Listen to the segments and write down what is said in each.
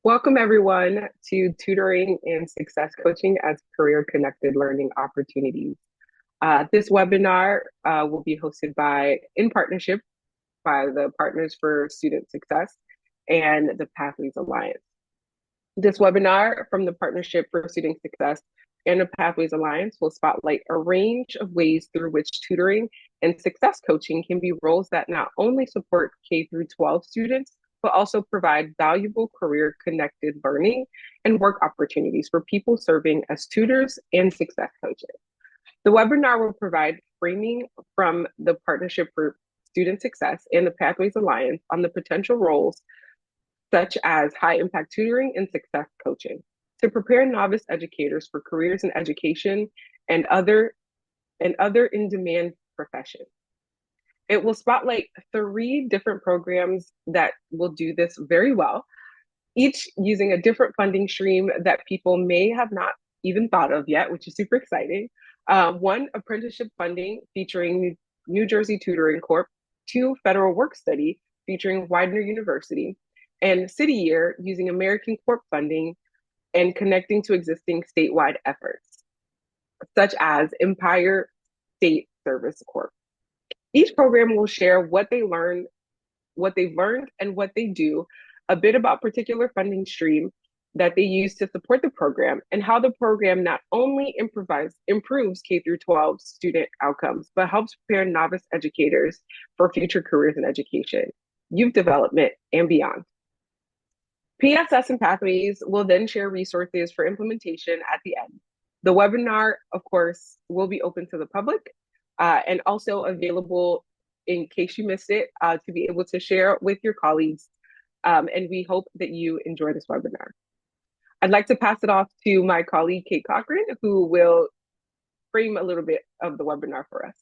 Welcome, everyone, to Tutoring and Success Coaching as Career Connected Learning Opportunities. This webinar will be hosted in partnership by the Partners for Student Success and the Pathways Alliance. This webinar from the Partnership for Student Success and the Pathways Alliance will spotlight a range of ways through which tutoring and success coaching can be roles that not only support K through 12 students, but also provide valuable career connected learning and work opportunities for people serving as tutors and success coaches. The webinar will provide framing from the Partnership for Student Success and the Pathways Alliance on the potential roles such as high impact tutoring and success coaching to prepare novice educators for careers in education and other in-demand professions. It will spotlight 3 different programs that will do this very well, each using a different funding stream that people may have not even thought of yet, which is super exciting. One, apprenticeship funding featuring New Jersey Tutoring Corps. 2, federal work study featuring Widener University. And City Year using American Corp funding and connecting to existing statewide efforts, such as Empire State Service Corp. Each program will share what they've learned and what they do, a bit about particular funding stream that they use to support the program, and how the program not only improves K through 12 student outcomes, but helps prepare novice educators for future careers in education, youth development, and beyond. PSS and Pathways will then share resources for implementation at the end. The webinar, of course, will be open to the public and also available in case you missed it to be able to share with your colleagues. And we hope that you enjoy this webinar. I'd like to pass it off to my colleague, Kate Cochran, who will frame a little bit of the webinar for us.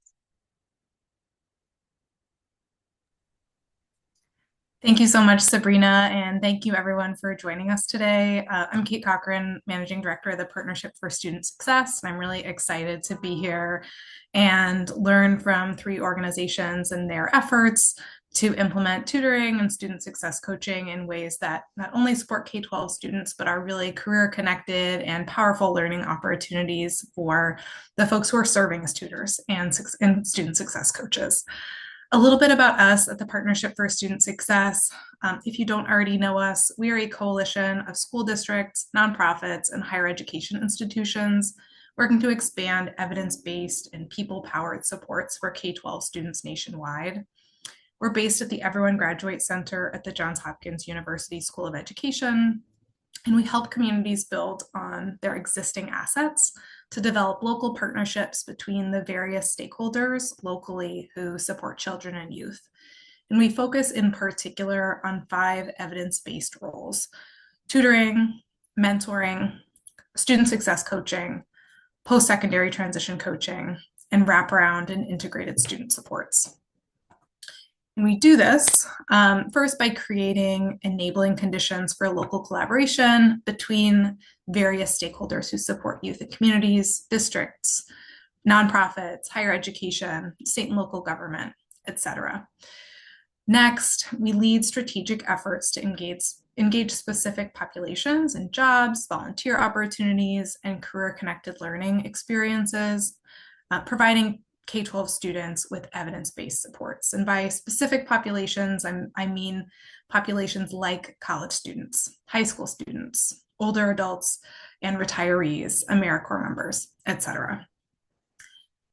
Thank you so much, Sabrina, and thank you everyone for joining us today. I'm Kate Cochran, Managing Director of the Partnership for Student Success, and I'm really excited to be here and learn from 3 organizations and their efforts to implement tutoring and student success coaching in ways that not only support K-12 students, but are really career connected and powerful learning opportunities for the folks who are serving as tutors and student success coaches. A little bit about us at the Partnership for Student Success. If you don't already know us, we are a coalition of school districts, nonprofits, and higher education institutions working to expand evidence-based and people-powered supports for K-12 students nationwide. We're based at the Everyone Graduate Center at the Johns Hopkins University School of Education, and we help communities build on their existing assets to develop local partnerships between the various stakeholders locally who support children and youth. And we focus in particular on 5 evidence-based roles: tutoring, mentoring, student success coaching, post-secondary transition coaching, and wraparound and integrated student supports. And we do this first by creating enabling conditions for local collaboration between various stakeholders who support youth and communities, districts, nonprofits, higher education, state and local government, etc. Next, we lead strategic efforts to engage specific populations in jobs, volunteer opportunities, and career-connected learning experiences, providing K-12 students with evidence-based supports. And by specific populations, I mean populations like college students, high school students, older adults, and retirees, AmeriCorps members, etc.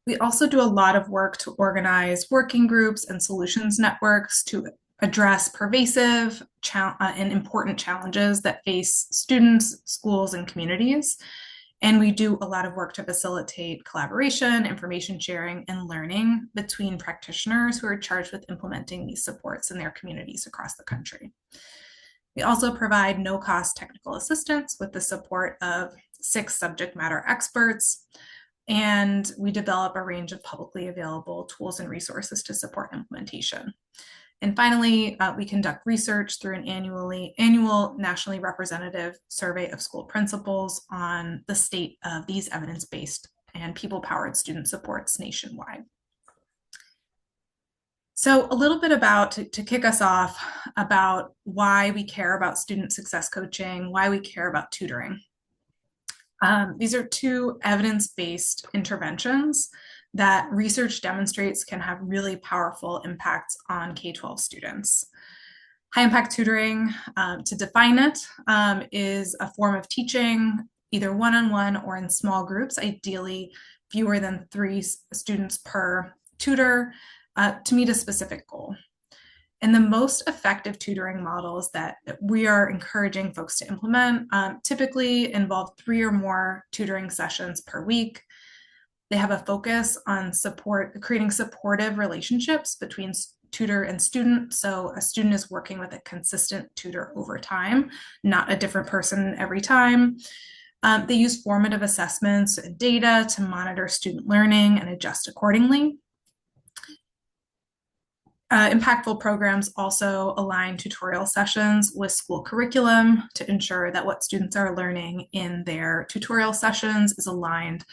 We also do a lot of work to organize working groups and solutions networks to address pervasive and important challenges that face students, schools, and communities. And we do a lot of work to facilitate collaboration, information sharing, and learning between practitioners who are charged with implementing these supports in their communities across the country. We also provide no-cost technical assistance with the support of 6 subject matter experts, and we develop a range of publicly available tools and resources to support implementation. And finally, we conduct research through an annual nationally representative survey of school principals on the state of these evidence-based and people-powered student supports nationwide. So a little bit about, to kick us off, about why we care about student success coaching, why we care about tutoring. These are two evidence-based interventions that research demonstrates can have really powerful impacts on K-12 students. High impact tutoring, to define it, is a form of teaching either one-on-one or in small groups, ideally fewer than 3 students per tutor, to meet a specific goal. And the most effective tutoring models that we are encouraging folks to implement typically involve 3 or more tutoring sessions per week. They have a focus on creating supportive relationships between tutor and student. So a student is working with a consistent tutor over time, not a different person every time. They use formative assessments and data to monitor student learning and adjust accordingly. Impactful programs also align tutorial sessions with school curriculum to ensure that what students are learning in their tutorial sessions is aligned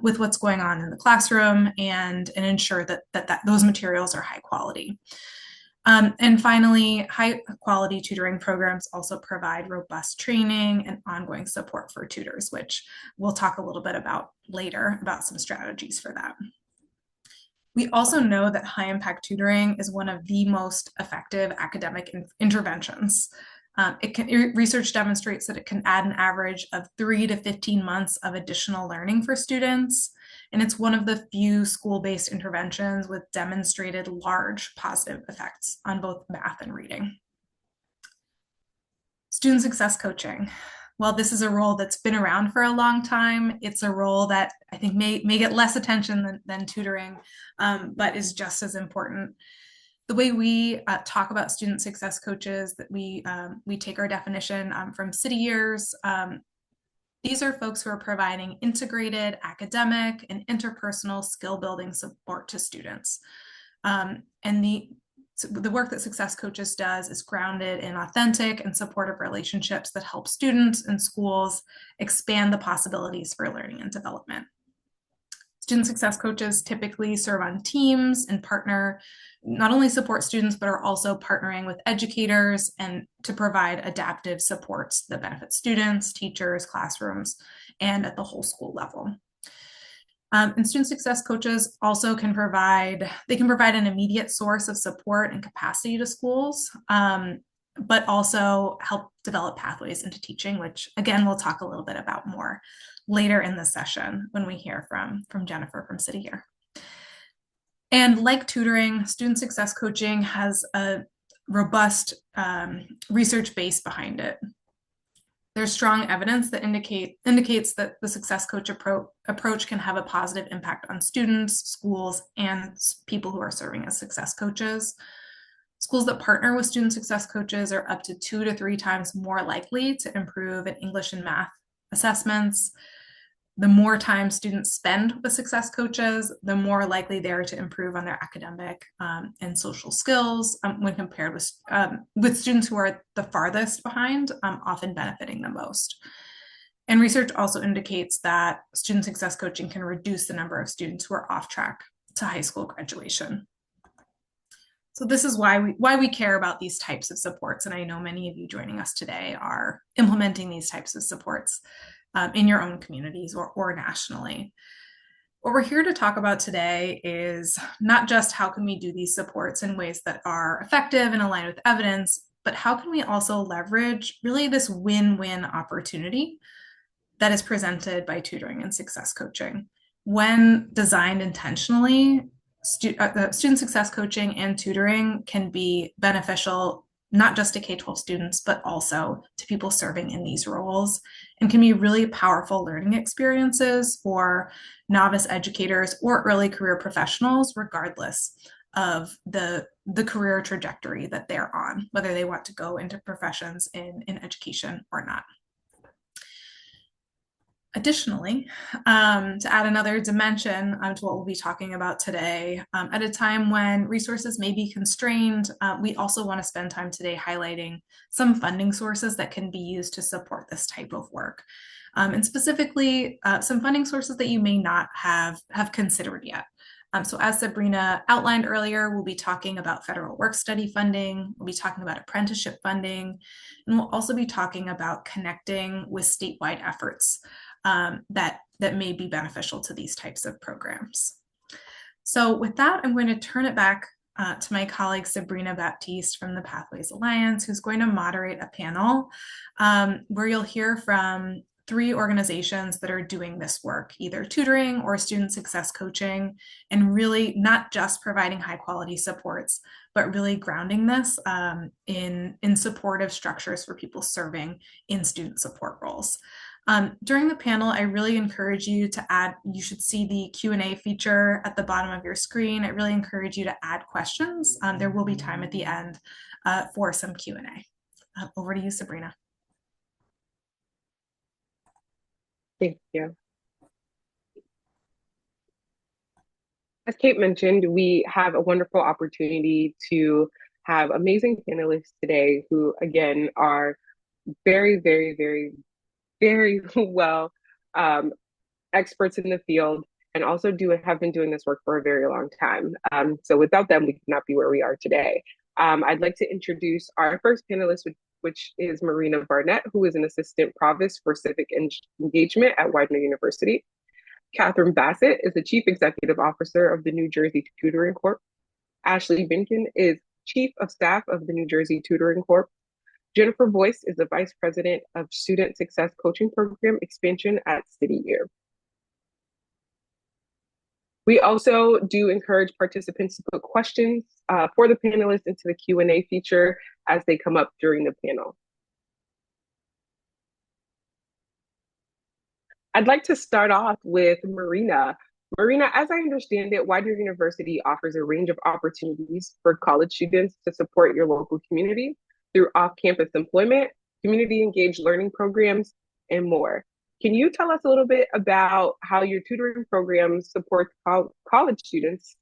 with what's going on in the classroom, and ensure that those materials are high quality. And finally, high quality tutoring programs also provide robust training and ongoing support for tutors, which we'll talk a little bit about later, about some strategies for that. We also know that high impact tutoring is one of the most effective academic interventions. Research demonstrates that it can add an average of 3 to 15 months of additional learning for students. And it's one of the few school-based interventions with demonstrated large positive effects on both math and reading. Student success coaching. Well, this is a role that's been around for a long time. It's a role that I think may get less attention than tutoring, but is just as important. The way we talk about student success coaches, that we take our definition from City Years. These are folks who are providing integrated academic and interpersonal skill building support to students. And the work that Success Coaches does is grounded in authentic and supportive relationships that help students and schools expand the possibilities for learning and development. Student Success Coaches typically serve on teams and not only support students, but are also partnering with educators and to provide adaptive supports that benefit students, teachers, classrooms, and at the whole school level. And student success coaches also can provide an immediate source of support and capacity to schools, but also help develop pathways into teaching, which again, we'll talk a little bit about more later in the session when we hear from Jennifer from City Year. And like tutoring, student success coaching has a robust research base behind it. There's strong evidence that indicates that the success coach approach can have a positive impact on students, schools, and people who are serving as success coaches. Schools that partner with student success coaches are up to 2 to 3 times more likely to improve in English and math assessments. The more time students spend with success coaches, the more likely they are to improve on their academic and social skills when compared with students who are the farthest behind, often benefiting the most. And research also indicates that student success coaching can reduce the number of students who are off track to high school graduation. So this is why we care about these types of supports. And I know many of you joining us today are implementing these types of supports in your own communities or nationally. What we're here to talk about today is not just how can we do these supports in ways that are effective and aligned with evidence, but how can we also leverage really this win-win opportunity that is presented by tutoring and success coaching. When designed intentionally, student success coaching and tutoring can be beneficial not just to K-12 students, but also to people serving in these roles, and can be really powerful learning experiences for novice educators or early career professionals, regardless of the career trajectory that they're on, whether they want to go into professions in education or not. Additionally, to add another dimension to what we'll be talking about today, at a time when resources may be constrained, we also want to spend time today highlighting some funding sources that can be used to support this type of work. And specifically, some funding sources that you may not have considered yet. So as Sabrina outlined earlier, we'll be talking about federal work-study funding, we'll be talking about apprenticeship funding, and we'll also be talking about connecting with statewide efforts that may be beneficial to these types of programs. So with that, I'm going to turn it back to my colleague Sabrina Baptiste from the Pathways Alliance, who's going to moderate a panel where you'll hear from 3 organizations that are doing this work, either tutoring or student success coaching, and really not just providing high quality supports, but really grounding this in supportive structures for people serving in student support roles. During the panel, I really encourage you to add, you should see the Q&A feature at the bottom of your screen. I really encourage you to add questions. There will be time at the end for some Q&A. Over to you, Sabrina. Thank you. As Kate mentioned, we have a wonderful opportunity to have amazing panelists today who, again, are very, very, very, very well experts in the field and also have been doing this work for a very long time. So without them, we could not be where we are today. I'd like to introduce our first panelist, which is Marina Barnett, who is an assistant provost for civic engagement at Widener University. Catherine Bassett is the chief executive officer of the New Jersey Tutoring Corps. Ashley Binkin is chief of staff of the New Jersey Tutoring Corps. Jennifer Boyce is the vice president of student success coaching program expansion at City Year. We also do encourage participants to put questions for the panelists into the Q&A feature as they come up during the panel. I'd like to start off with Marina. Marina, as I understand it, Widener University offers a range of opportunities for college students to support your local community through off-campus employment, community-engaged learning programs, and more. Can you tell us a little bit about how your tutoring programs support college students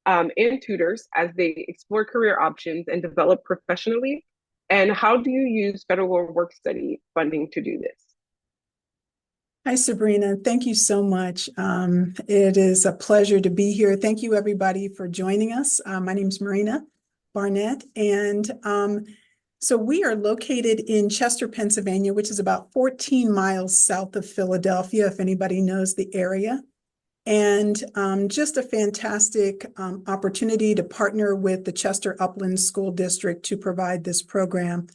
and tutors as they explore career options and develop professionally? And how do you use federal work-study funding to do this? Hi, Sabrina. Thank you so much. It is a pleasure to be here. Thank you, everybody, for joining us. My name is Marina Barnett, and so we are located in Chester, Pennsylvania, which is about 14 miles south of Philadelphia, if anybody knows the area. And just a fantastic opportunity to partner with the Chester Upland School District to provide this program.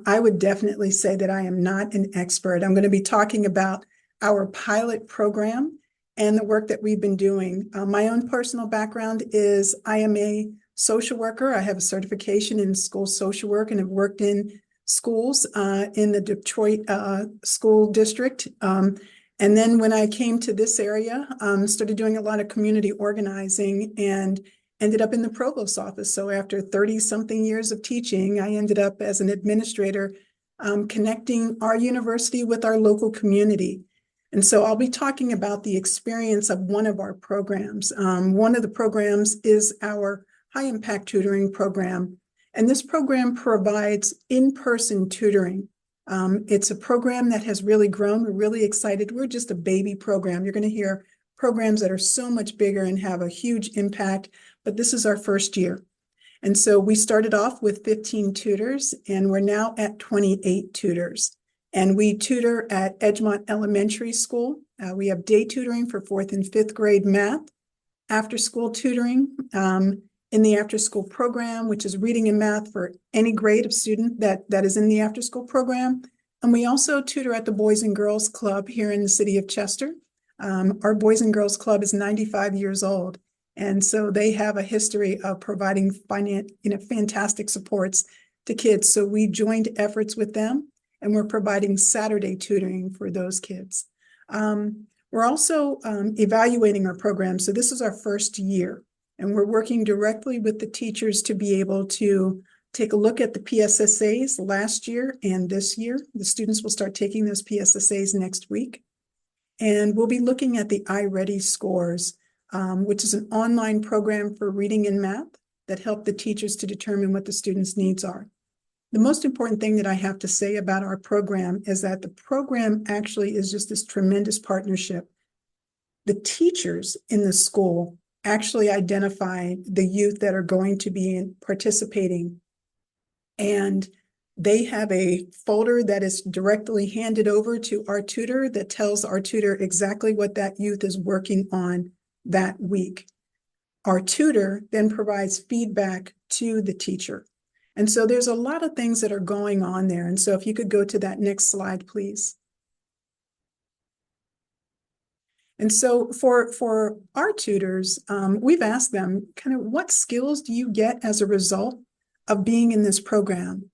I would definitely say that I am not an expert. I'm going to be talking about our pilot program and the work that we've been doing. My own personal background is I am a social worker. I have a certification in school social work and have worked in schools in the Detroit school district. And then when I came to this area, started doing a lot of community organizing and ended up in the provost's office. So after 30-something years of teaching, I ended up as an administrator connecting our university with our local community. And so I'll be talking about the experience of one of our programs. One of the programs is our high impact tutoring program. And this program provides in-person tutoring. It's a program that has really grown. We're really excited. We're just a baby program. You're going to hear programs that are so much bigger and have a huge impact, but this is our first year. And so we started off with 15 tutors, and we're now at 28 tutors. And we tutor at Edgemont Elementary School. We have day tutoring for 4th and 5th grade math, after school tutoring in the after school program, which is reading and math for any grade of student that is in the after school program. And we also tutor at the Boys and Girls Club here in the city of Chester. Our Boys and Girls Club is 95 years old. And so they have a history of providing fantastic supports to kids. So we joined efforts with them, and we're providing Saturday tutoring for those kids. We're also evaluating our program. So this is our first year, and we're working directly with the teachers to be able to take a look at the PSSAs last year and this year. The students will start taking those PSSAs next week. And we'll be looking at the iReady scores, which is an online program for reading and math that help the teachers to determine what the students' needs are. The most important thing that I have to say about our program is that the program actually is just this tremendous partnership. The teachers in the school actually identify the youth that are going to be participating. And they have a folder that is directly handed over to our tutor that tells our tutor exactly what that youth is working on that week. Our tutor then provides feedback to the teacher. And so there's a lot of things that are going on there. And so if you could go to that next slide, please. And so for our tutors, we've asked them kind of what skills do you get as a result of being in this program?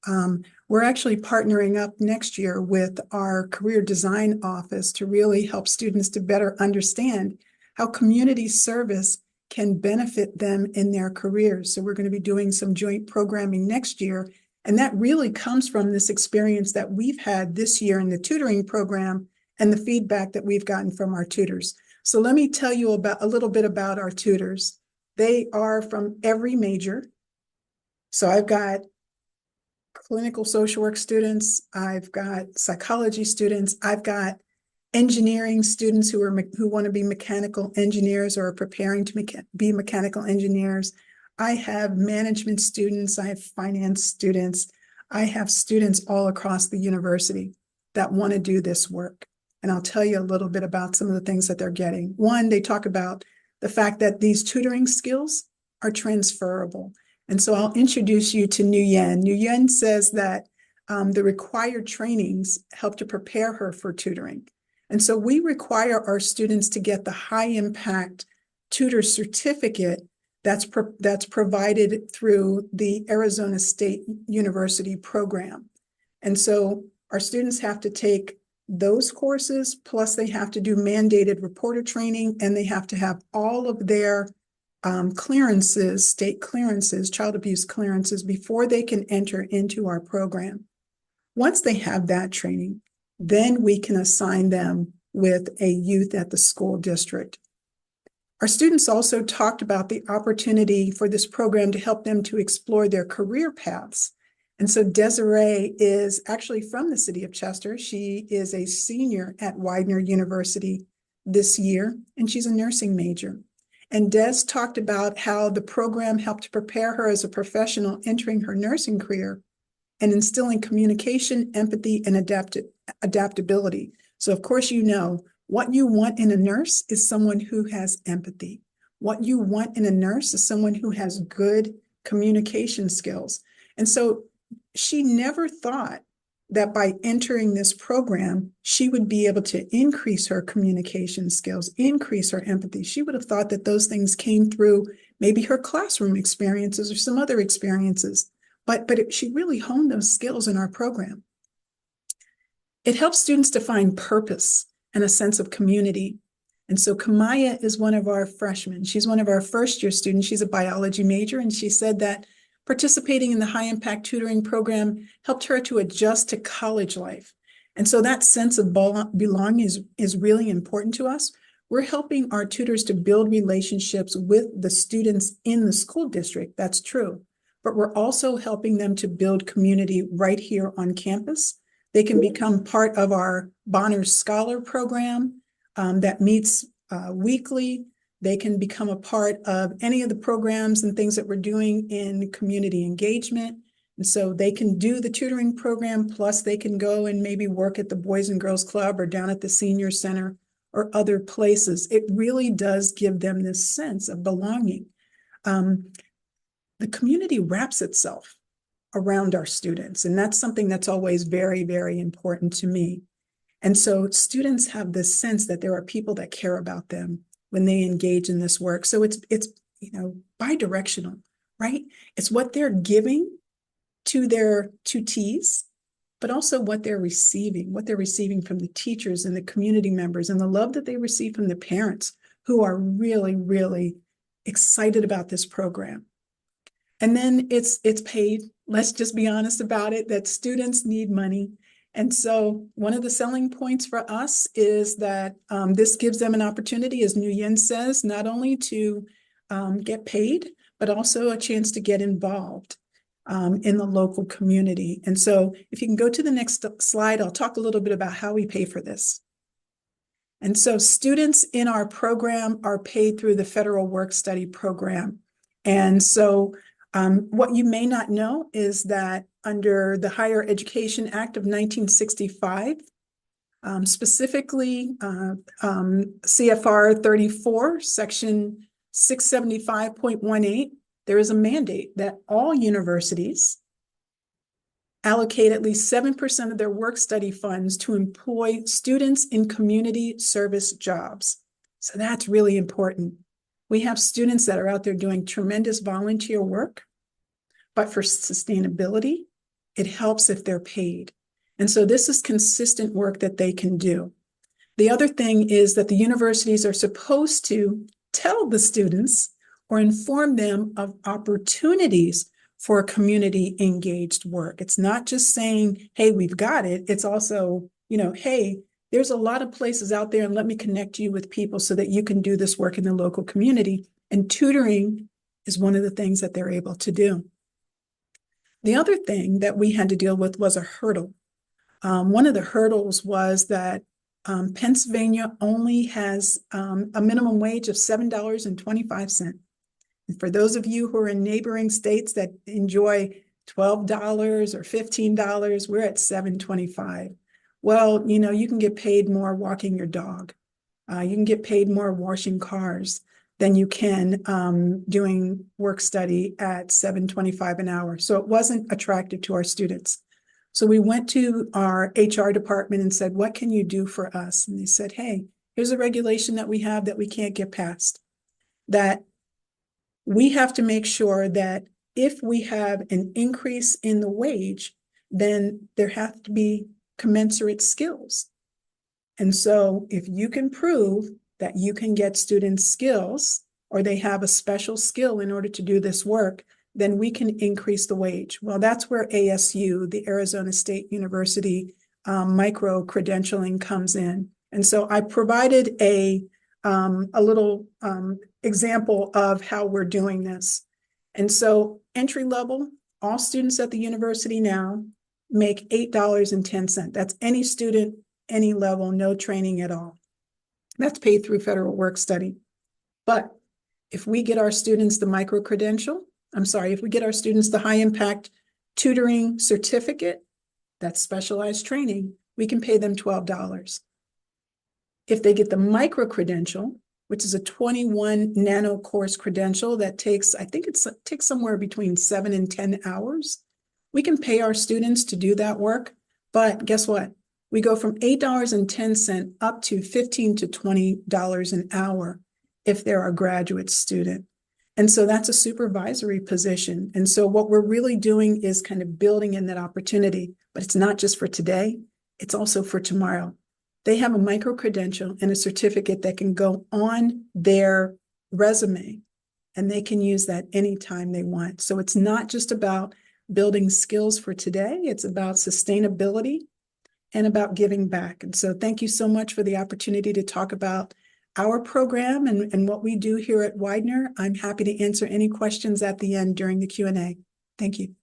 We're actually partnering up next year with our career design office to really help students to better understand how community service can benefit them in their careers. So we're going to be doing some joint programming next year. And that really comes from this experience that we've had this year in the tutoring program and the feedback that we've gotten from our tutors. So let me tell you about a little bit about our tutors. They are from every major. So I've got clinical social work students, I've got psychology students, I've got engineering students who want to be mechanical engineers or are preparing to be mechanical engineers. I have management students, I have finance students, I have students all across the university that want to do this work. And I'll tell you a little bit about some of the things that they're getting. One, they talk about the fact that these tutoring skills are transferable. And so I'll introduce you to Nguyen. Nguyen says that the required trainings help to prepare her for tutoring. And so we require our students to get the high impact tutor certificate that's provided through the Arizona State University program. And so our students have to take those courses, plus they have to do mandated reporter training, and they have to have all of their clearances, state clearances, child abuse clearances before they can enter into our program. Once they have that training, then we can assign them with a youth at the school district. Our students also talked about the opportunity for this program to help them to explore their career paths. And so Desiree is actually from the city of Chester. She is a senior at Widener University this year, and she's a nursing major. And Des talked about how the program helped to prepare her as a professional entering her nursing career and instilling communication, empathy, and adaptability. So of course, you know, what you want in a nurse is someone who has empathy. What you want in a nurse is someone who has good communication skills. And so she never thought that by entering this program, she would be able to increase her communication skills, increase her empathy. She would have thought that those things came through maybe her classroom experiences or some other experiences. But she really honed those skills in our program. It helps students to find purpose and a sense of community. And so Kamaya is one of our freshmen. She's one of our first year students. She's a biology major, and she said that participating in the high impact tutoring program helped her to adjust to college life. And so that sense of belonging is really important to us. We're helping our tutors to build relationships with the students in the school district. That's true. But we're also helping them to build community right here on campus. They can become part of our Bonner Scholar program that meets weekly. They can become a part of any of the programs and things that we're doing in community engagement. And so they can do the tutoring program, plus they can go and maybe work at the Boys and Girls Club or down at the Senior Center or other places. It really does give them this sense of belonging. The community wraps itself around our students, and that's something that's always very, very important to me. And so students have this sense that there are people that care about them when they engage in this work. So it's you know, bi-directional, right? It's what they're giving to their tutees, but also what they're receiving from the teachers and the community members, and the love that they receive from the parents who are really, really excited about this program. And then it's paid. Let's just be honest about it, that students need money. And so one of the selling points for us is that this gives them an opportunity, as Nguyen says, not only to get paid, but also a chance to get involved in the local community. And so if you can go to the next slide, I'll talk a little bit about how we pay for this. And so students in our program are paid through the Federal Work-Study Program. And so what you may not know is that under the Higher Education Act of 1965, specifically CFR 34, section 675.18, there is a mandate that all universities allocate at least 7% of their work-study funds to employ students in community service jobs. So that's really important. We have students that are out there doing tremendous volunteer work, but for sustainability, it helps if they're paid. And so this is consistent work that they can do. The other thing is that the universities are supposed to tell the students or inform them of opportunities for community engaged work. It's not just saying, hey, we've got it. It's also, hey, there's a lot of places out there and let me connect you with people so that you can do this work in the local community. And tutoring is one of the things that they're able to do. The other thing that we had to deal with was a hurdle. One of the hurdles was that Pennsylvania only has a minimum wage of $7.25. And for those of you who are in neighboring states that enjoy $12 or $15, we're at $7.25. Well, you can get paid more walking your dog. You can get paid more washing cars than you can doing work study at $7.25 an hour. So it wasn't attractive to our students. So we went to our HR department and said, what can you do for us? And they said, hey, here's a regulation that we have that we can't get past, that we have to make sure that if we have an increase in the wage, then there have to be commensurate skills. And so if you can prove that you can get students skills, or they have a special skill in order to do this work, then we can increase the wage. Well, that's where ASU, the Arizona State University micro-credentialing comes in. And so I provided a little example of how we're doing this. And so entry level, all students at the university now make $8.10. That's any student, any level, no training at all. That's paid through Federal Work Study. But if we get our students the if we get our students the high impact tutoring certificate, that's specialized training, we can pay them $12. If they get the micro credential, which is a 21 nano course credential that takes, takes somewhere between 7 and 10 hours, we can pay our students to do that work. But guess what? We go from $8.10 up to $15 to $20 an hour if they're a graduate student. And so that's a supervisory position. And so what we're really doing is kind of building in that opportunity, but it's not just for today, it's also for tomorrow. They have a micro credential and a certificate that can go on their resume, and they can use that anytime they want. So it's not just about building skills for today, it's about sustainability and about giving back. And so thank you so much for the opportunity to talk about our program and what we do here at Widener. I'm happy to answer any questions at the end during the Q&A. Thank you.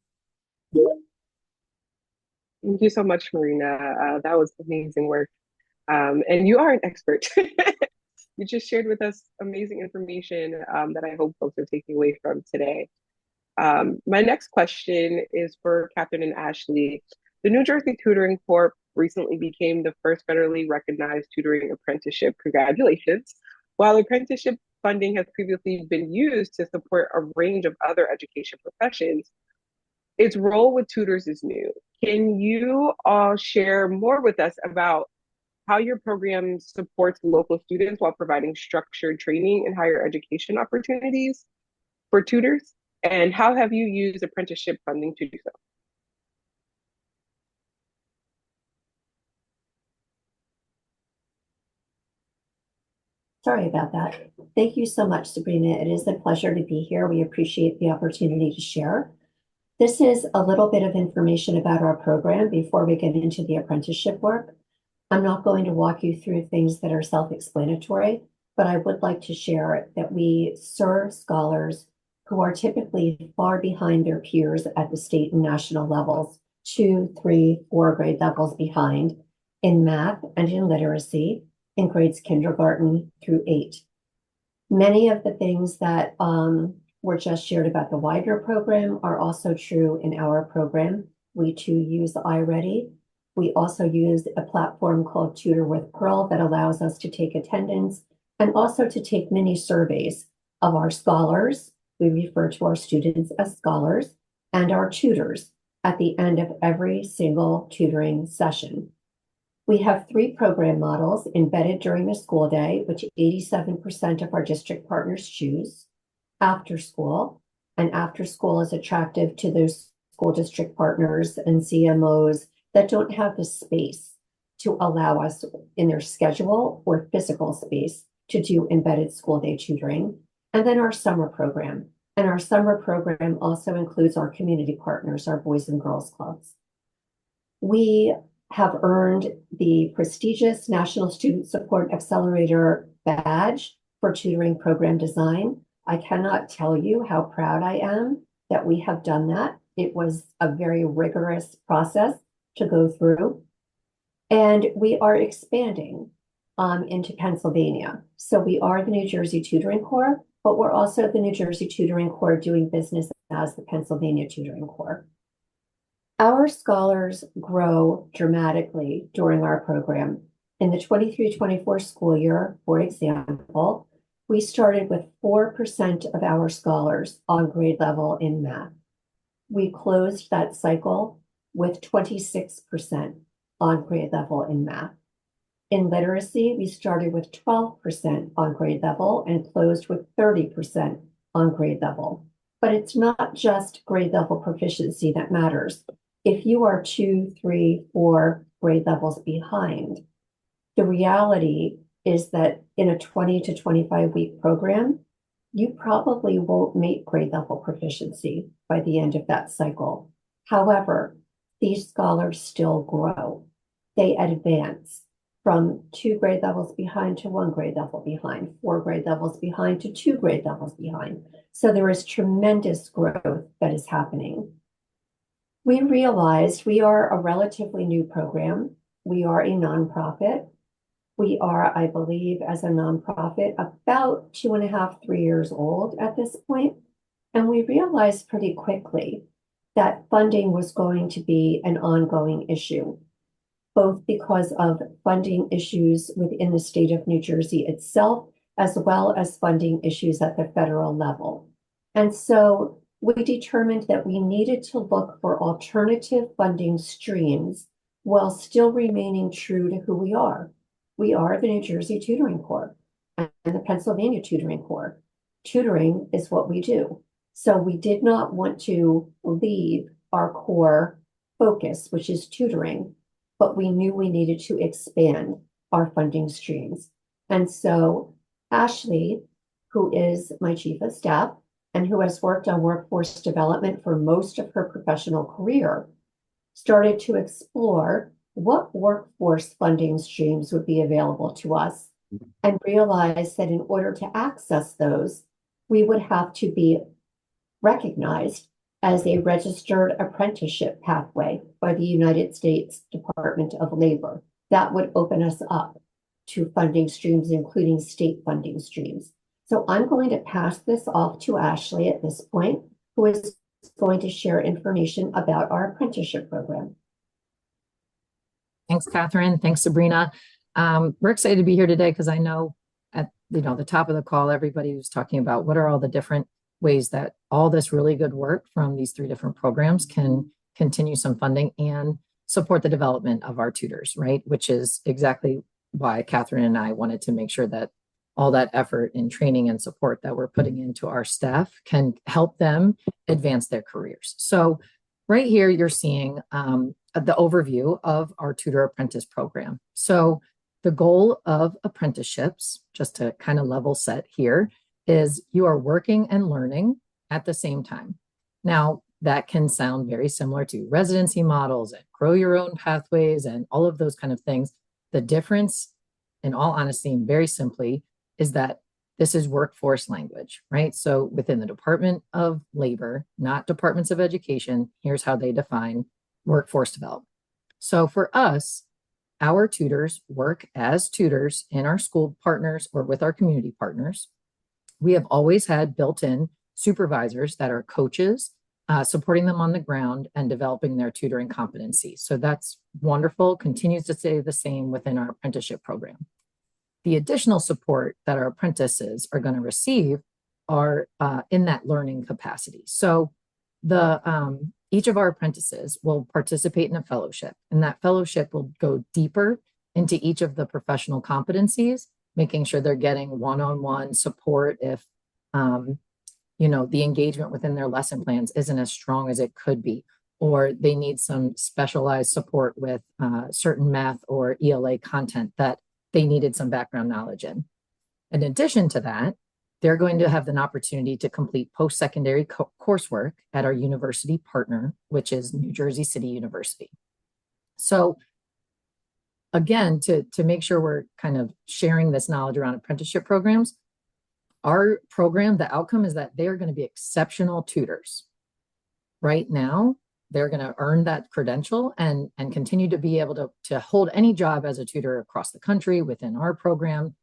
Thank you so much, Marina. That was amazing work. And you are an expert. You just shared with us amazing information that I hope folks are taking away from today. My next question is for Catherine and Ashley. The New Jersey Tutoring Corps recently became the first federally recognized tutoring apprenticeship. Congratulations. While apprenticeship funding has previously been used to support a range of other education professions, its role with tutors is new. Can you all share more with us about how your program supports local students while providing structured training and higher education opportunities for tutors? And how have you used apprenticeship funding to do so? Sorry about that. Thank you so much, Sabrina. It is a pleasure to be here. We appreciate the opportunity to share. This is a little bit of information about our program before we get into the apprenticeship work. I'm not going to walk you through things that are self-explanatory, but I would like to share that we serve scholars who are typically far behind their peers at the state and national levels, 2, 3, 4 grade levels behind in math and in literacy, in grades kindergarten through 8. Many of the things that were just shared about the Widener program are also true in our program. We too use iReady. We also use a platform called Tutor with Pearl that allows us to take attendance and also to take mini surveys of our scholars. We refer to our students as scholars and our tutors at the end of every single tutoring session. We have 3 program models embedded during the school day, which 87% of our district partners choose. After school, and after school is attractive to those school district partners and CMOs that don't have the space to allow us in their schedule or physical space to do embedded school day tutoring. And then our summer program. And our summer program also includes our community partners, our Boys and Girls Clubs. We have earned the prestigious National Student Support Accelerator badge for tutoring program design. I cannot tell you how proud I am that we have done that. It was a very rigorous process to go through. And we are expanding into Pennsylvania. So we are the New Jersey Tutoring Corps, but we're also the New Jersey Tutoring Corps doing business as the Pennsylvania Tutoring Corps. Our scholars grow dramatically during our program. In the 23-24 school year, for example, we started with 4% of our scholars on grade level in math. We closed that cycle with 26% on grade level in math. In literacy, we started with 12% on grade level and closed with 30% on grade level. But it's not just grade level proficiency that matters. If you are 2, 3, 4 grade levels behind, the reality is that in a 20 to 25 week program, you probably won't make grade level proficiency by the end of that cycle. However, these scholars still grow. They advance from 2 grade levels behind to 1 grade level behind, 4 grade levels behind to 2 grade levels behind. So there is tremendous growth that is happening. We realized we are a relatively new program. We are a nonprofit. We are, I believe, as a nonprofit, about 2.5, 3 years old at this point. And we realized pretty quickly that funding was going to be an ongoing issue, both because of funding issues within the state of New Jersey itself, as well as funding issues at the federal level. And so we determined that we needed to look for alternative funding streams while still remaining true to who we are. We are the New Jersey Tutoring Corps and the Pennsylvania Tutoring Corps. Tutoring is what we do. So we did not want to leave our core focus, which is tutoring, but we knew we needed to expand our funding streams. And so Ashley, who is my chief of staff and who has worked on workforce development for most of her professional career, started to explore what workforce funding streams would be available to us and realized that in order to access those, we would have to be recognized as a registered apprenticeship pathway by the United States Department of Labor. That would open us up to funding streams, including state funding streams. So I'm going to pass this off to Ashley at this point, who is going to share information about our apprenticeship program. Thanks, Catherine. Thanks, Sabrina. We're excited to be here today because I know at the top of the call, everybody was talking about what are all the different ways that all this really good work from these 3 different programs can continue some funding and support the development of our tutors, right? Which is exactly why Catherine and I wanted to make sure that all that effort in training and support that we're putting into our staff can help them advance their careers. So right here, you're seeing the overview of our tutor apprentice program. So the goal of apprenticeships, just to kind of level set here, is you are working and learning at the same time. Now, that can sound very similar to residency models and grow your own pathways and all of those kind of things. The difference, in all honesty, and very simply, is that this is workforce language, right? So within the Department of Labor, not departments of education, here's how they define workforce development. So for us, our tutors work as tutors in our school partners or with our community partners. We have always had built-in supervisors that are coaches, supporting them on the ground and developing their tutoring competencies. So that's wonderful, continues to stay the same within our apprenticeship program. The additional support that our apprentices are going to receive are in that learning capacity. So each of our apprentices will participate in a fellowship, and that fellowship will go deeper into each of the professional competencies, making sure they're getting one-on-one support if the engagement within their lesson plans isn't as strong as it could be, or they need some specialized support with certain math or ELA content that they needed some background knowledge in. In addition to that, they're going to have an opportunity to complete post-secondary coursework at our university partner, which is New Jersey City University. So again, to make sure we're kind of sharing this knowledge around apprenticeship programs, our program, the outcome is that they're going to be exceptional tutors. Right now, they're going to earn that credential and continue to be able to hold any job as a tutor across the country within our program.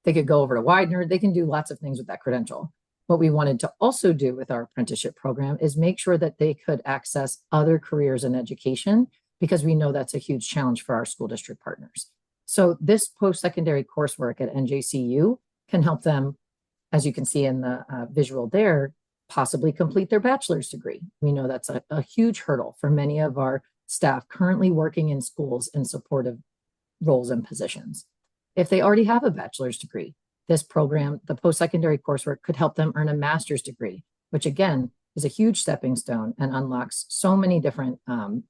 They could go over to Widener. They can do lots of things with that credential. What we wanted to also do with our apprenticeship program is make sure that they could access other careers in education, because we know that's a huge challenge for our school district partners. So this post-secondary coursework at NJCU can help them, as you can see in the visual there, possibly complete their bachelor's degree. We know that's a huge hurdle for many of our staff currently working in schools in supportive roles and positions. If they already have a bachelor's degree, this program, the post-secondary coursework, could help them earn a master's degree, which again is a huge stepping stone and unlocks so many different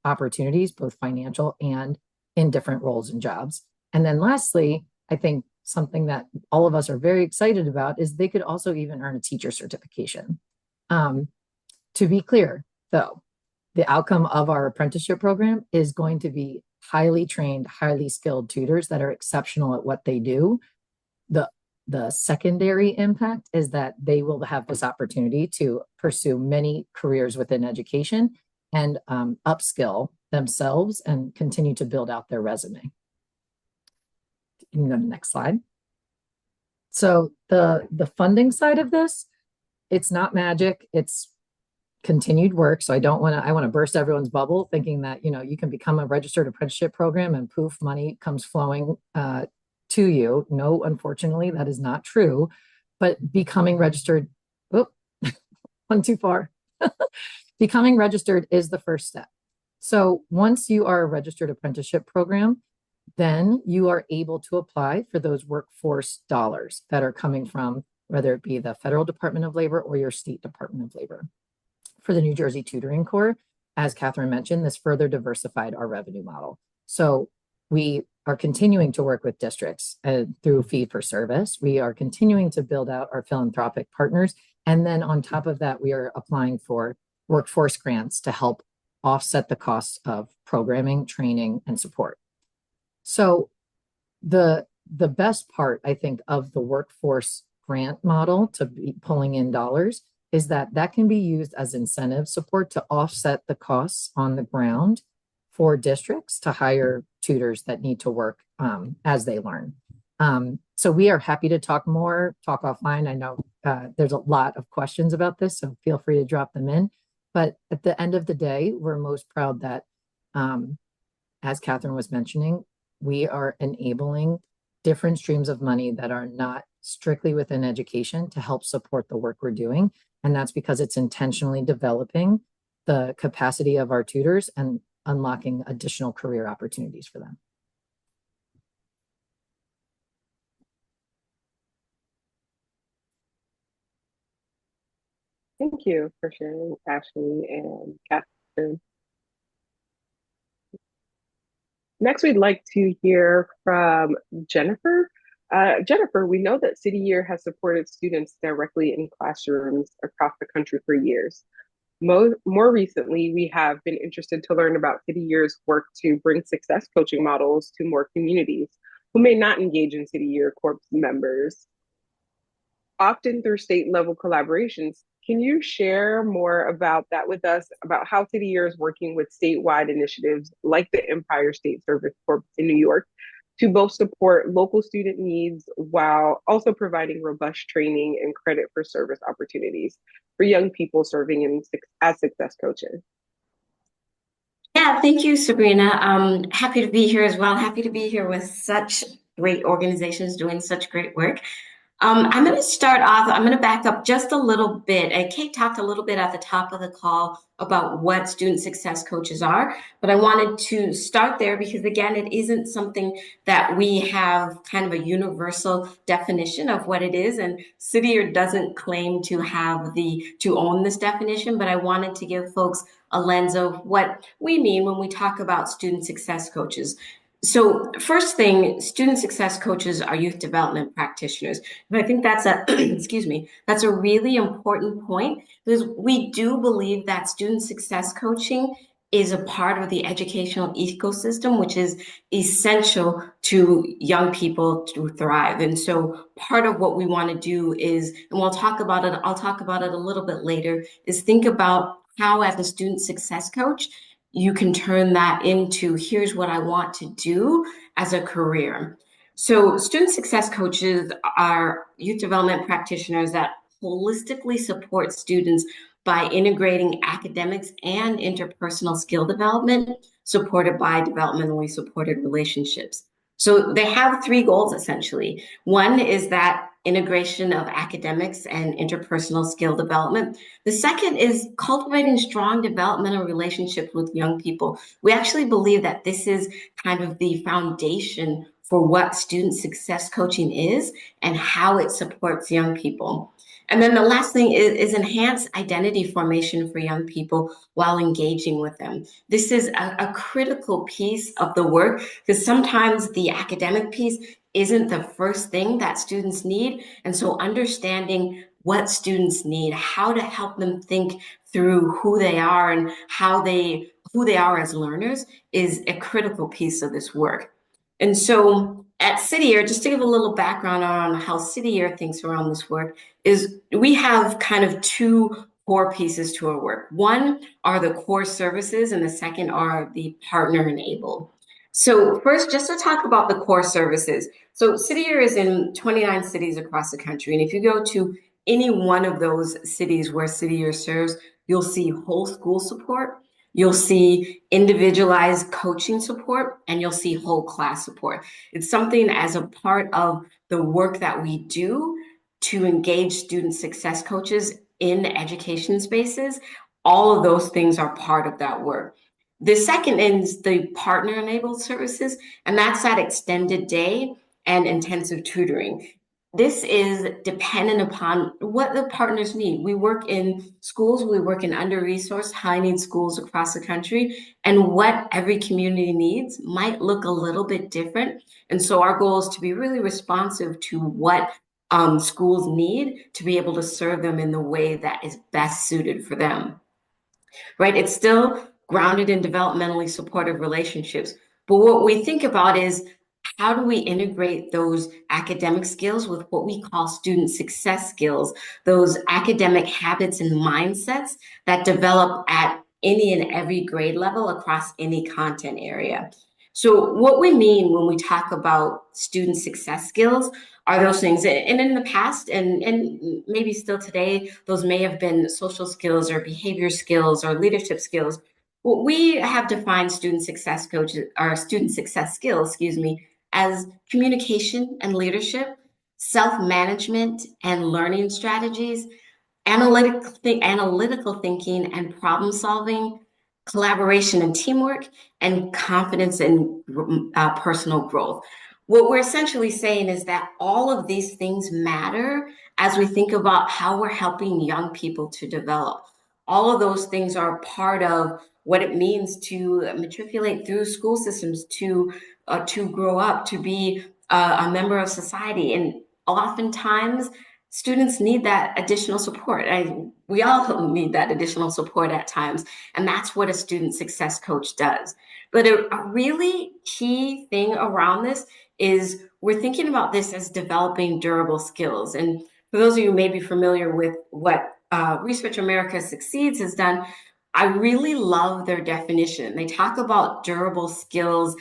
opportunities, both financial and in different roles and jobs. And then lastly, I think something that all of us are very excited about is they could also even earn a teacher certification. To be clear, though, the outcome of our apprenticeship program is going to be highly trained, highly skilled tutors that are exceptional at what they do. The secondary impact is that they will have this opportunity to pursue many careers within education and upskill themselves and continue to build out their resume. You can go to the next slide. So the funding side of this, it's not magic, it's continued work. So I want to burst everyone's bubble thinking that, you can become a registered apprenticeship program and poof, money comes flowing to you. No, unfortunately, that is not true. But becoming registered, went too far. Becoming registered is the first step. So once you are a registered apprenticeship program, then you are able to apply for those workforce dollars that are coming from, whether it be the Federal Department of Labor or your state Department of Labor. For the New Jersey Tutoring Corps, as Catherine mentioned, this further diversified our revenue model. So we are continuing to work with districts through fee for service. We are continuing to build out our philanthropic partners. And then on top of that, we are applying for workforce grants to help offset the costs of programming, training, and support. So the best part, I think, of the workforce grant model to be pulling in dollars is that can be used as incentive support to offset the costs on the ground for districts to hire tutors that need to work as they learn. So we are happy to talk offline. I know there's a lot of questions about this, so feel free to drop them in. But at the end of the day, we're most proud that, as Catherine was mentioning, we are enabling different streams of money that are not strictly within education to help support the work we're doing. And that's because it's intentionally developing the capacity of our tutors and unlocking additional career opportunities for them. Thank you for sharing, Ashley and Catherine. Next, we'd like to hear from Jennifer. Jennifer, we know that City Year has supported students directly in classrooms across the country for years. More recently, we have been interested to learn about City Year's work to bring success coaching models to more communities who may not engage in City Year Corps members. Often through state level collaborations, can you share more about that with us, about how City Year is working with statewide initiatives like the Empire State Service Corps in New York to both support local student needs while also providing robust training and credit for service opportunities for young people serving as success coaches? Yeah, thank you, Sabrina. Happy to be here as well. Happy to be here with such great organizations doing such great work. I'm going to start off, I'm going to back up just a little bit. Kate talked a little bit at the top of the call about what student success coaches are, but I wanted to start there because, again, it isn't something that we have kind of a universal definition of what it is, and City Year doesn't claim to own this definition, but I wanted to give folks a lens of what we mean when we talk about student success coaches. So first thing, student success coaches are youth development practitioners. And I think that's excuse me, that's a really important point because we do believe that student success coaching is a part of the educational ecosystem, which is essential to young people to thrive. And so part of what we want to do is, and we'll talk about it, I'll talk about it a little bit later, is think about how as a student success coach, you can turn that into, here's what I want to do as a career. So student success coaches are youth development practitioners that holistically support students by integrating academics and interpersonal skill development, supported by developmentally supported relationships. So they have three goals, essentially. One is that integration of academics and interpersonal skill development. The second is cultivating strong developmental relationships with young people. We actually believe that this is kind of the foundation for what student success coaching is and how it supports young people. And then the last thing is enhanced identity formation for young people while engaging with them. This is a critical piece of the work because sometimes the academic piece isn't the first thing that students need. And so understanding what students need, how to help them think through who they are and who they are as learners is a critical piece of this work. And so at City Year, just to give a little background on how City Year thinks around this work, is we have kind of two core pieces to our work. One are the core services, and the second are the partner enabled. So first, just to talk about the core services. So City Year is in 29 cities across the country. And if you go to any one of those cities where City Year serves, you'll see whole school support, you'll see individualized coaching support, and you'll see whole class support. It's something as a part of the work that we do to engage student success coaches in education spaces. All of those things are part of that work. The second is the partner enabled services, and that's that extended day and intensive tutoring. This is dependent upon what the partners need. We work in schools, we work in under-resourced, high-need schools across the country, and what every community needs might look a little bit different. And so our goal is to be really responsive to what schools need to be able to serve them in the way that is best suited for them, right? It's still grounded in developmentally supportive relationships. But what we think about is how do we integrate those academic skills with what we call student success skills, those academic habits and mindsets that develop at any and every grade level across any content area. So what we mean when we talk about student success skills are those things. And in the past, and maybe still today, those may have been social skills or behavior skills or leadership skills. What we have defined student success coaches or student success skills, as communication and leadership, self-management and learning strategies, analytical thinking and problem solving, collaboration and teamwork, and confidence and personal growth. What we're essentially saying is that all of these things matter as we think about how we're helping young people to develop. All of those things are part of what it means to matriculate through school systems, to grow up, to be a member of society. And oftentimes, students need that additional support. We all need that additional support at times. And that's what a student success coach does. But a really key thing around this is we're thinking about this as developing durable skills. And for those of you who may be familiar with what Research America Succeeds has done, I really love their definition. They talk about durable skills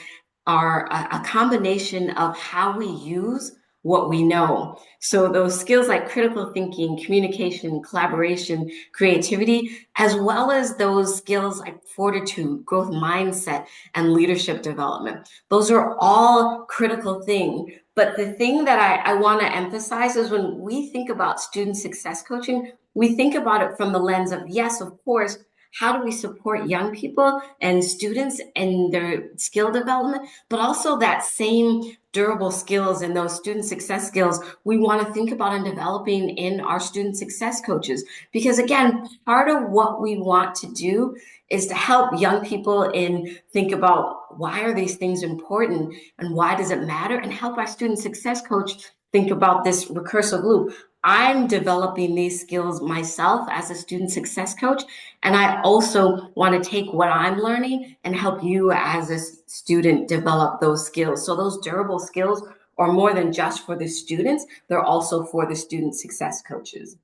are a combination of how we use what we know. So those skills like critical thinking, communication, collaboration, creativity, as well as those skills like fortitude, growth mindset, and leadership development. Those are all critical things. But the thing that I want to emphasize is when we think about student success coaching, we think about it from the lens of, yes, of course, how do we support young people and students in their skill development, but also that same durable skills and those student success skills we want to think about and developing in our student success coaches. Because again, part of what we want to do is to help young people in think about why are these things important and why does it matter, and help our student success coach think about this recursive loop. I'm developing these skills myself as a student success coach, and I also want to take what I'm learning and help you as a student develop those skills. So those durable skills are more than just for the students, they're also for the student success coaches.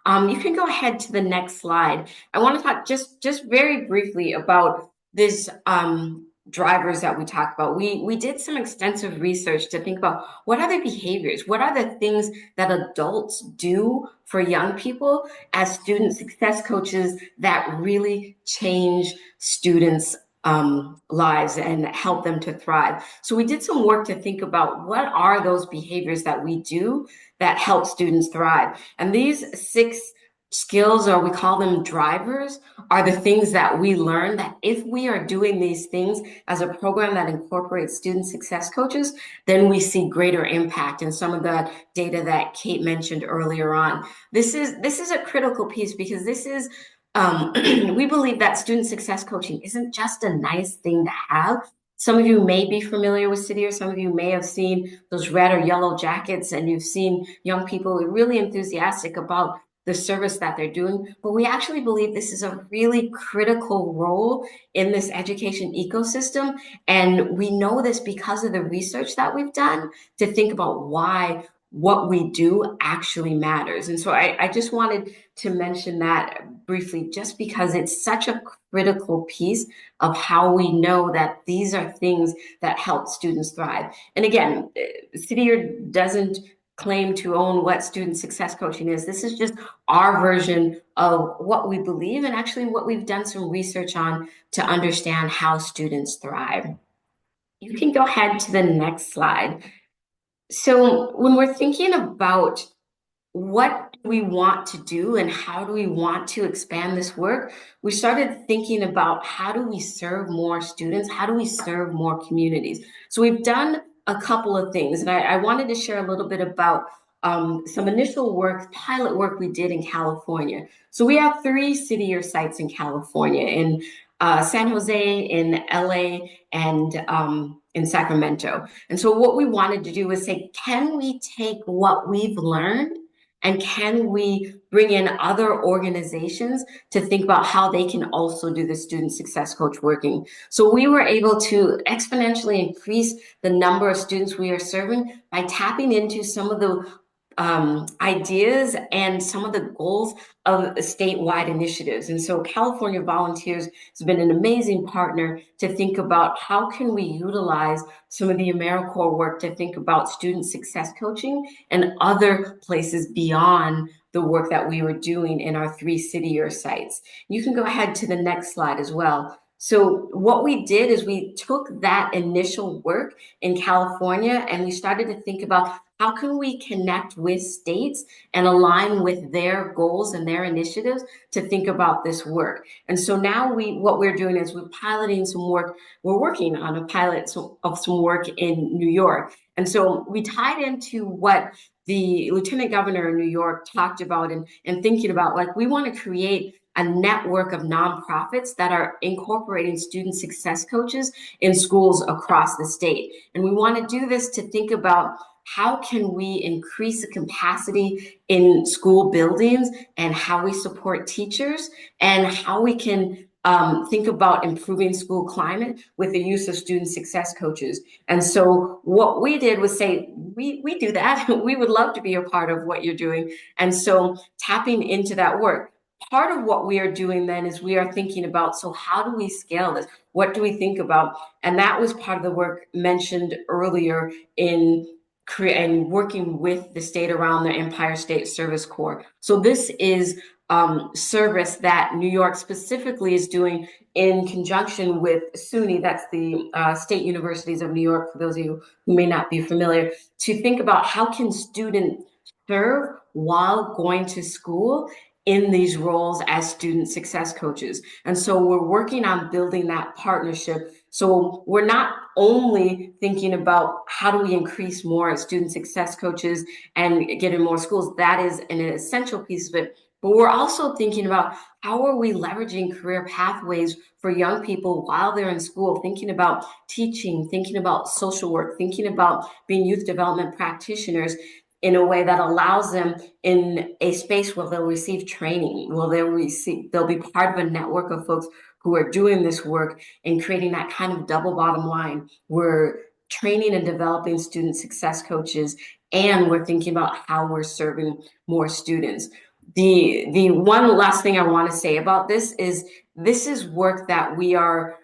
You can go ahead to the next slide. I want to talk just very briefly about this drivers that we talked about. We did some extensive research to think about what are the behaviors, what are the things that adults do for young people as student success coaches that really change students' lives and help them to thrive. So we did some work to think about what are those behaviors that we do that help students thrive. And these 6 skills, or we call them drivers, are the things that we learn that if we are doing these things as a program that incorporates student success coaches, then we see greater impact. And some of the data that Kate mentioned earlier on, this is a critical piece, because this is we believe that student success coaching isn't just a nice thing to have. Some of you may be familiar with City, or some of you may have seen those red or yellow jackets, and you've seen young people really enthusiastic about the service that they're doing. But we actually believe this is a really critical role in this education ecosystem. And we know this because of the research that we've done to think about why what we do actually matters. And so I just wanted to mention that briefly, just because it's such a critical piece of how we know that these are things that help students thrive. And again, City doesn't claim to own what student success coaching is. This is just our version of what we believe, and actually what we've done some research on to understand how students thrive. You can go ahead to the next slide. So when we're thinking about what do we want to do and how do we want to expand this work, we started thinking about how do we serve more students? How do we serve more communities? So we've done a couple of things, and I wanted to share a little bit about some initial work, pilot work we did in California. So we have 3 city sites in California, in San Jose, in LA, and in Sacramento. And so what we wanted to do was say, can we take what we've learned and can we bring in other organizations to think about how they can also do the student success coach working? So we were able to exponentially increase the number of students we are serving by tapping into some of the ideas and some of the goals of statewide initiatives. And so California Volunteers has been an amazing partner to think about how can we utilize some of the AmeriCorps work to think about student success coaching and other places beyond the work that we were doing in our 3 city sites. You can go ahead to the next slide as well. So what we did is we took that initial work in California and we started to think about how can we connect with states and align with their goals and their initiatives to think about this work. And so now what we're doing is we're piloting some work. We're working on a pilot of some work in New York. And so we tied into what the Lieutenant Governor of New York talked about and thinking about, like, we want to create a network of nonprofits that are incorporating student success coaches in schools across the state. And we want to do this to think about how can we increase the capacity in school buildings and how we support teachers and how we can think about improving school climate with the use of student success coaches. And so what we did was say, we do that. We would love to be a part of what you're doing. And so tapping into that work. Part of what we are doing then is we are thinking about, so how do we scale this? What do we think about? And that was part of the work mentioned earlier in and working with the state around the Empire State Service Corps. So this is service that New York specifically is doing in conjunction with SUNY, that's the State Universities of New York, for those of you who may not be familiar, to think about how can students serve while going to school in these roles as student success coaches. And so we're working on building that partnership. So we're not only thinking about how do we increase more student success coaches and get in more schools. That is an essential piece of it. But we're also thinking about how are we leveraging career pathways for young people while they're in school, thinking about teaching, thinking about social work, thinking about being youth development practitioners in a way that allows them in a space where they'll receive training, they'll be part of a network of folks who are doing this work and creating that kind of double bottom line. We're training and developing student success coaches, and we're thinking about how we're serving more students. The one last thing I want to say about this is work that we are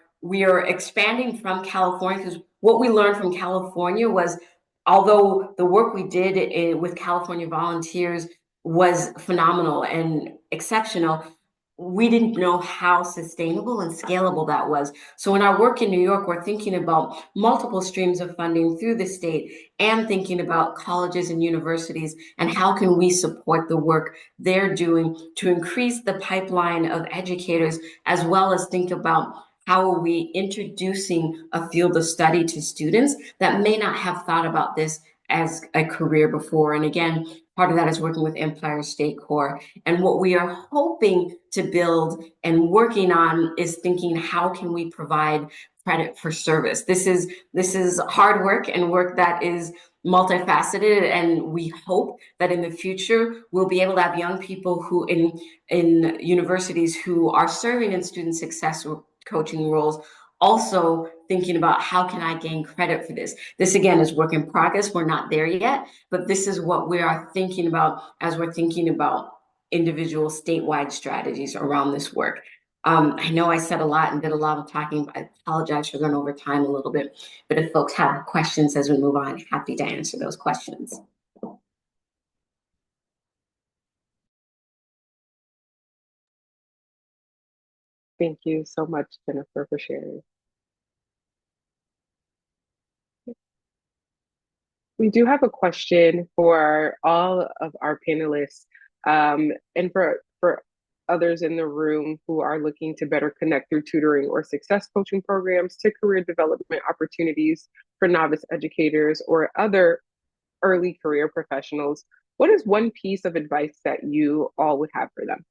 expanding from California, because what we learned from California was, although the work we did with California volunteers was phenomenal and exceptional, we didn't know how sustainable and scalable that was. So in our work in New York, we're thinking about multiple streams of funding through the state and thinking about colleges and universities and how can we support the work they're doing to increase the pipeline of educators, as well as think about how are we introducing a field of study to students that may not have thought about this as a career before. And again, part of that is working with Empire State Corps. And what we are hoping to build and working on is thinking, how can we provide credit for service? This is hard work and work that is multifaceted, and we hope that in the future we'll be able to have young people who in universities who are serving in student success coaching roles also thinking about, how can I gain credit for this? This again is work in progress. We're not there yet, but this is what we are thinking about as we're thinking about individual statewide strategies around this work. I know I said a lot and did a lot of talking. I apologize for going over time a little bit, but if folks have questions as we move on, happy to answer those questions. Thank you so much, Jennifer, for sharing. We do have a question for all of our panelists, and for others in the room who are looking to better connect through tutoring or success coaching programs to career development opportunities for novice educators or other early career professionals. What is one piece of advice that you all would have for them?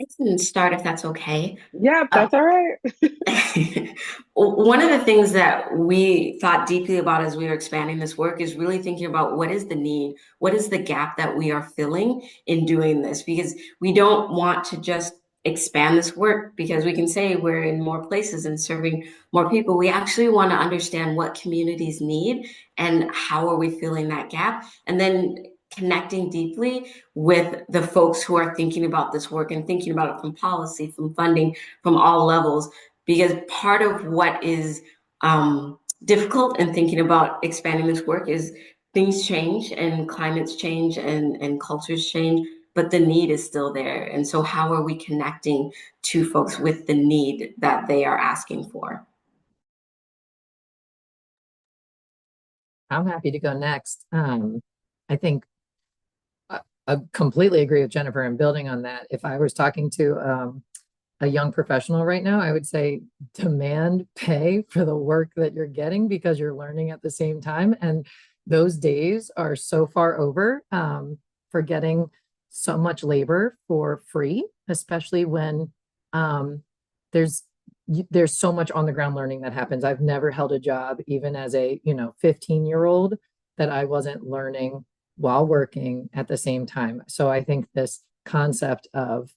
I can start if that's okay. Yeah, that's all right. One of the things that we thought deeply about as we were expanding this work is really thinking about what is the need, what is the gap that we are filling in doing this, because we don't want to just expand this work because we can say we're in more places and serving more people. We actually want to understand what communities need and how are we filling that gap, and then connecting deeply with the folks who are thinking about this work and thinking about it from policy, from funding, from all levels. Because part of what is difficult in thinking about expanding this work is things change and climates change and cultures change, but the need is still there. And so how are we connecting to folks with the need that they are asking for? I'm happy to go next. I think I completely agree with Jennifer, and building on that, if I was talking to a young professional right now, I would say demand pay for the work that you're getting, because you're learning at the same time. And those days are so far over for getting so much labor for free, especially when there's there's so much on the ground learning that happens. I've never held a job, even as a, 15-year-old, that I wasn't learning while working at the same time. So I think this concept of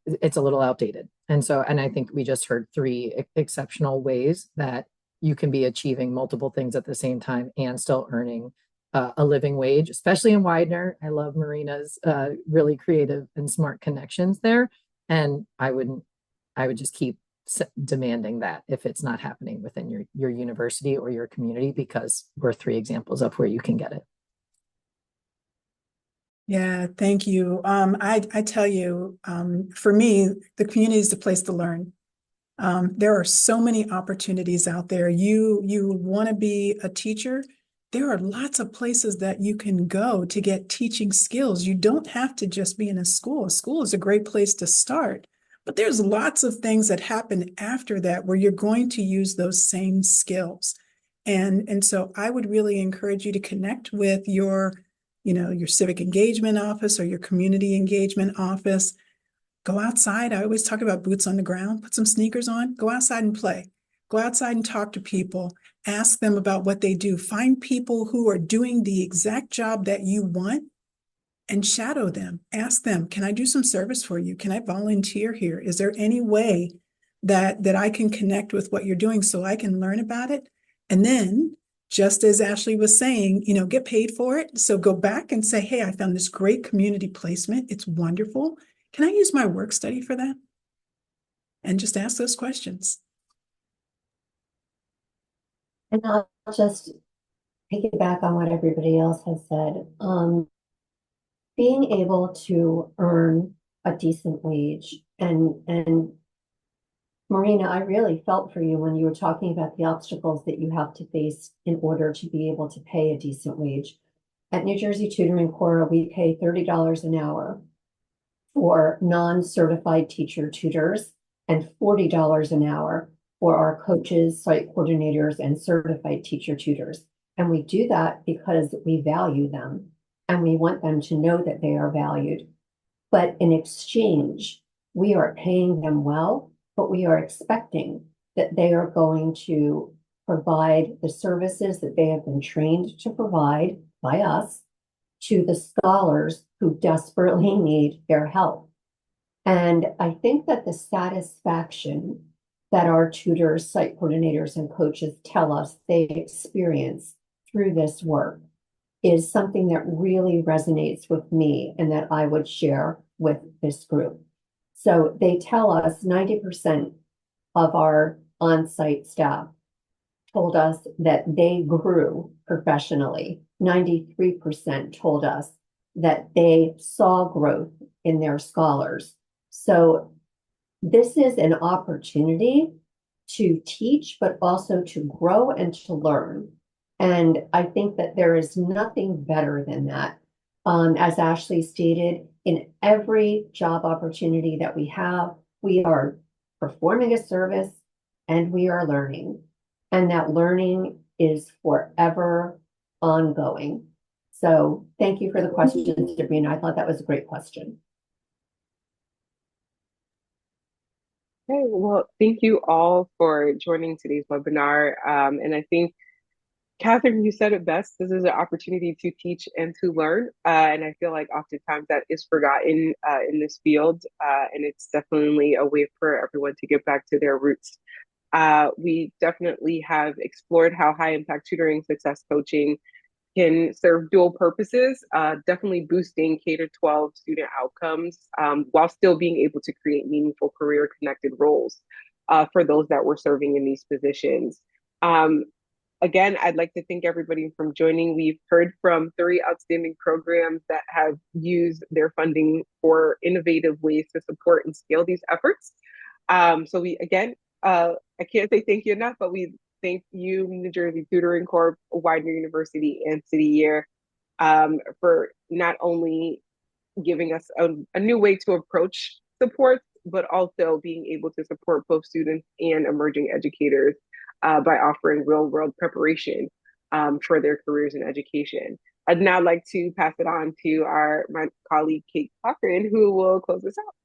it's a little outdated. And I think we just heard three exceptional ways that you can be achieving multiple things at the same time and still earning a living wage, especially in Widener. I love Marina's really creative and smart connections there. And I would just keep demanding that if it's not happening within your university or your community, because we're three examples of where you can get it. Yeah, thank you. I tell you, for me, the community is the place to learn. There are so many opportunities out there. You want to be a teacher, there are lots of places that you can go to get teaching skills. You don't have to just be in a school. A school is a great place to start, but there's lots of things that happen after that where you're going to use those same skills. And so I would really encourage you to connect with your civic engagement office or your community engagement office. Go outside. I always talk about boots on the ground. Put some sneakers on, go outside and play. Go outside and talk to people. Ask them about what they do. Find people who are doing the exact job that you want and shadow them. Ask them, can I do some service for you? Can I volunteer here? Is there any way that I can connect with what you're doing so I can learn about it? And then, just as Ashley was saying, get paid for it. So go back and say, hey, I found this great community placement. It's wonderful. Can I use my work study for that? And just ask those questions. And I'll just piggyback on what everybody else has said. Being able to earn a decent wage, and Marina, I really felt for you when you were talking about the obstacles that you have to face in order to be able to pay a decent wage. At New Jersey Tutoring Corps, we pay $30 an hour for non-certified teacher tutors and $40 an hour for our coaches, site coordinators, and certified teacher tutors. And we do that because we value them and we want them to know that they are valued. But in exchange, we are paying them well, but we are expecting that they are going to provide the services that they have been trained to provide by us to the scholars who desperately need their help. And I think that the satisfaction that our tutors, site coordinators, and coaches tell us they experience through this work is something that really resonates with me and that I would share with this group. So they tell us 90% of our on-site staff told us that they grew professionally. 93% told us that they saw growth in their scholars. So this is an opportunity to teach, but also to grow and to learn. And I think that there is nothing better than that. As Ashley stated, in every job opportunity that we have, we are performing a service and we are learning. And that learning is forever ongoing. So thank you for the question, Sabrina. I thought that was a great question. Okay, well, thank you all for joining today's webinar. And I think, Catherine, you said it best. This is an opportunity to teach and to learn. And I feel like oftentimes that is forgotten in this field. And it's definitely a way for everyone to get back to their roots. We definitely have explored how high impact tutoring success coaching can serve dual purposes, definitely boosting K-12 student outcomes while still being able to create meaningful career connected roles for those that we're serving in these positions. Again, I'd like to thank everybody for joining. We've heard from 3 outstanding programs that have used their funding for innovative ways to support and scale these efforts. So we, again, I can't say thank you enough, but we thank you, New Jersey Tutoring Corps, Widener University, and City Year for not only giving us a new way to approach support, but also being able to support both students and emerging educators by offering real-world preparation for their careers in education. I'd now like to pass it on to my colleague, Kate Cochran, who will close this out.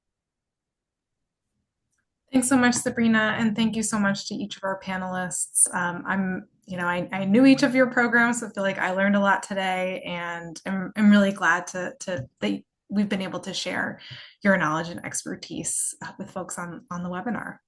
Thanks so much, Sabrina, and thank you so much to each of our panelists. I knew each of your programs, so I feel like I learned a lot today, and I'm really glad that we've been able to share your knowledge and expertise with folks on the webinar.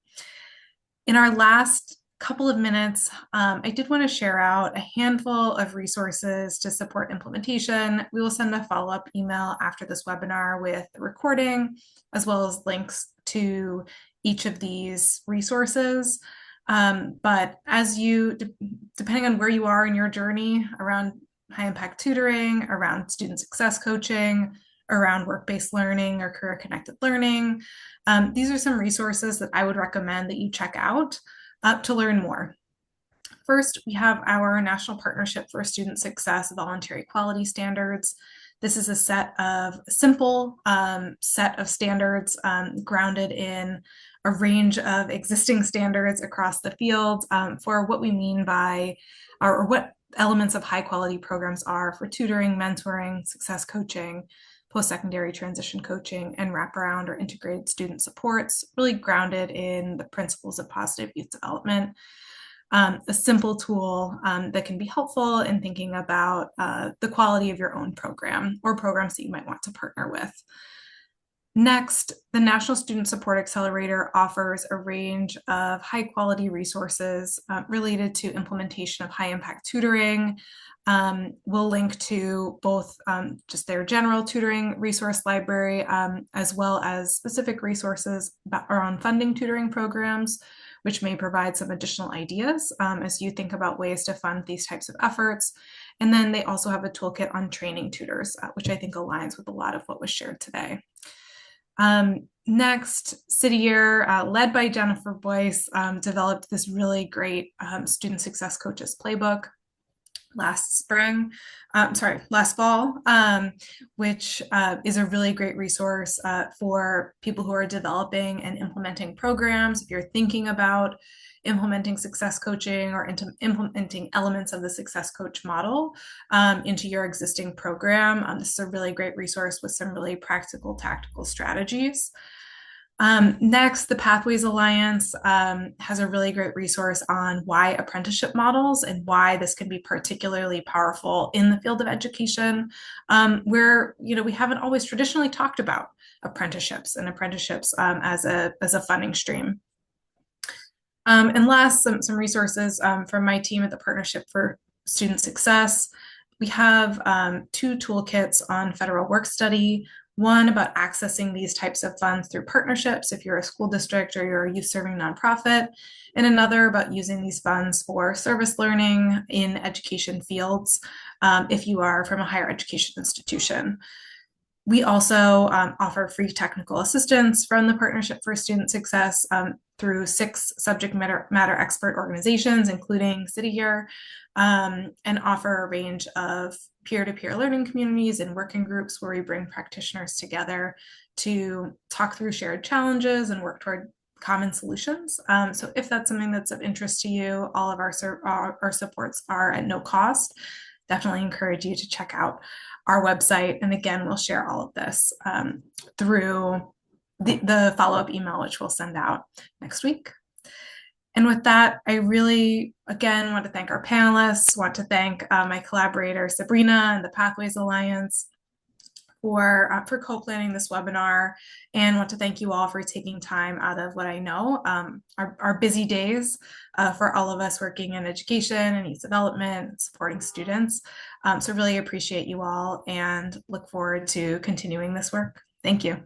In our last couple of minutes, I did want to share out a handful of resources to support implementation. We will send a follow-up email after this webinar with the recording, as well as links to each of these resources. But depending on where you are in your journey around high impact tutoring, around student success coaching, around work-based learning or career-connected learning, these are some resources that I would recommend that you check out to learn more. First, we have our National Partnership for Student Success Voluntary Quality Standards. This is a simple set of standards grounded in a range of existing standards across the field for what we mean by, or what elements of high quality programs are for tutoring, mentoring, success coaching, post-secondary transition coaching, and wraparound or integrated student supports, really grounded in the principles of positive youth development. A simple tool that can be helpful in thinking about the quality of your own program or programs that you might want to partner with. Next, the National Student Support Accelerator offers a range of high quality resources related to implementation of high impact tutoring. We'll link to both just their general tutoring resource library, as well as specific resources around funding tutoring programs, which may provide some additional ideas as you think about ways to fund these types of efforts. And then they also have a toolkit on training tutors, which I think aligns with a lot of what was shared today. Next, City Year, led by Jennifer Boyce, developed this really great student success coaches playbook last fall, which is a really great resource for people who are developing and implementing programs. If you're thinking about implementing success coaching or implementing elements of the success coach model into your existing program, this is a really great resource with some really practical, tactical strategies. Next, the Pathways Alliance has a really great resource on why apprenticeship models and why this can be particularly powerful in the field of education, where we haven't always traditionally talked about apprenticeships as a funding stream. And last, some resources from my team at the Partnership for Student Success. We have 2 toolkits on federal work study. One about accessing these types of funds through partnerships if you're a school district or you're a youth-serving nonprofit, and another about using these funds for service learning in education fields if you are from a higher education institution. We also offer free technical assistance from the Partnership for Student Success through 6 subject matter expert organizations, including City Year, and offer a range of peer-to-peer learning communities and working groups where we bring practitioners together to talk through shared challenges and work toward common solutions. So if that's something that's of interest to you, all of our supports are at no cost. Definitely encourage you to check out our website. And again, we'll share all of this through the follow-up email, which we'll send out next week. And with that, I really, again, want to thank our panelists, want to thank my collaborator, Sabrina, and the Pathways Alliance for co-planning this webinar, and want to thank you all for taking time out of what I know are busy days for all of us working in education and youth development and supporting students. So really appreciate you all and look forward to continuing this work. Thank you.